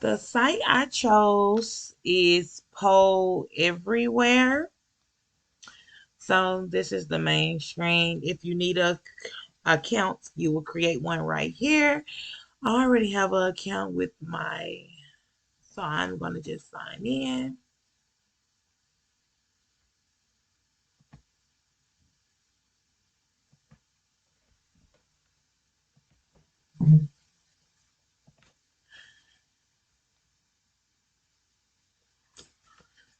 The site I chose is Poll Everywhere. So this is the main screen. If you need a account, you will create one right here. I already have an account with so I'm going to just sign in.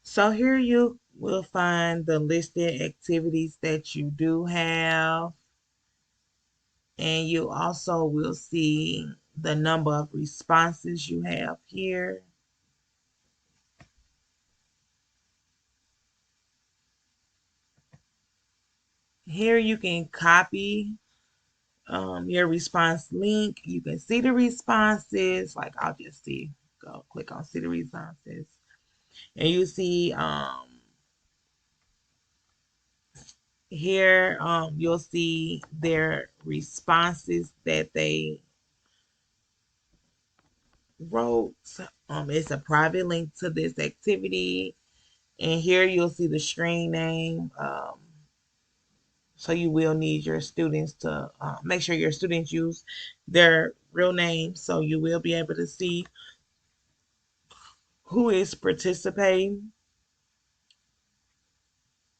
So here you will find the listed activities that you do have, and you also will see the number of responses you have here. Here you can copy your response link. You can see the responses. Like I'll just go click on see the responses, and you see here you'll see their responses that they wrote. It's a private link to this activity, and here you'll see the stream name. So you will need your students to make sure your students use their real name, so you will be able to see who is participating.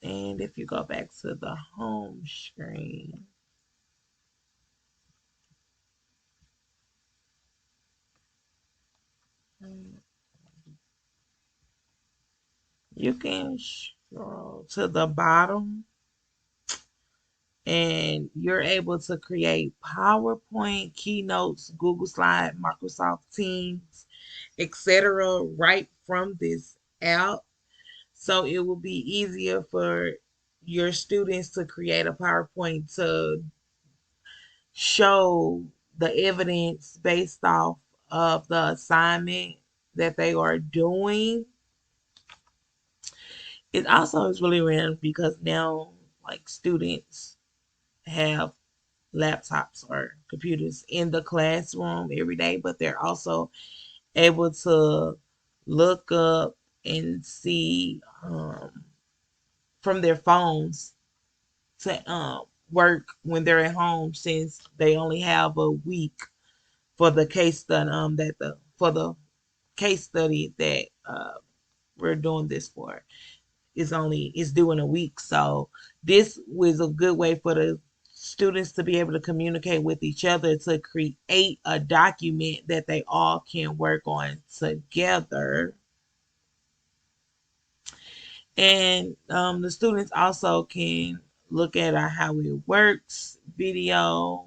And if you go back to the home screen, you can scroll to the bottom and you're able to create PowerPoint, keynotes, Google Slide, Microsoft Teams, etc. right from this app. So it will be easier for your students to create a PowerPoint to show the evidence based off of the assignment that they are doing. It also is really random because now like students have laptops or computers in the classroom every day, but they're also able to look up and see from their phones to work when they're at home, since they only have a week for the case study that the for the case study that we're doing this for is due in a week. So this was a good way for the students to be able to communicate with each other to create a document that they all can work on together. And the students also can look at how it works video,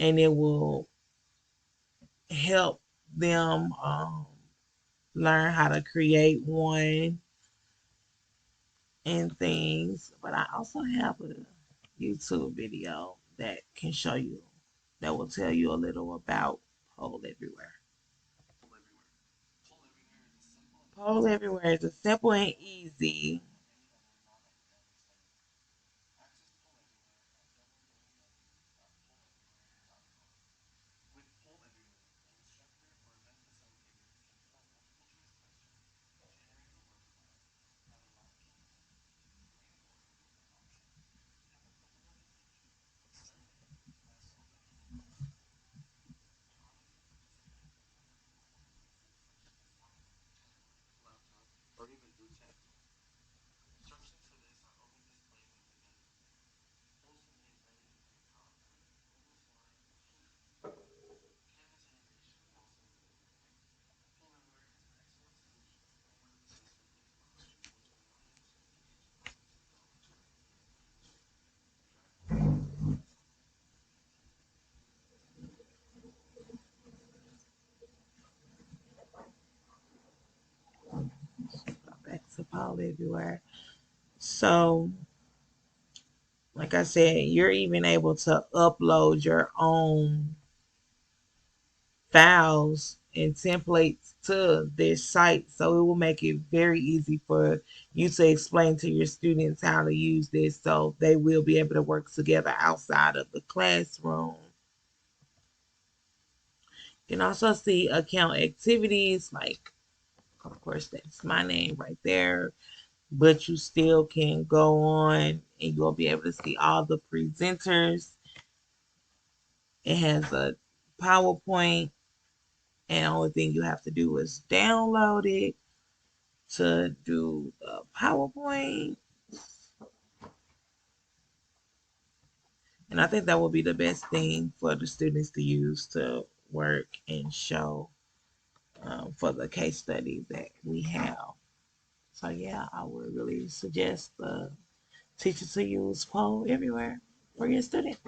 and it will help them learn how to create one and things. But I also have a YouTube video that can show you, that will tell you a little about Poll Everywhere. Poll Everywhere is a simple and easy. Back to Poll Everywhere. So, like I said, you're even able to upload your own files and templates to this site. So it will make it very easy for you to explain to your students how to use this, so they will be able to work together outside of the classroom. You can also see account activities, like, of course, that's my name right there. But you still can go on and you'll be able to see all the presenters. It has a PowerPoint, and the only thing you have to do is download it to do the PowerPoint. And I think that will be the best thing for the students to use to work and show for the case study that we have. So yeah, I would really suggest the teachers to use Poll everywhere for your students.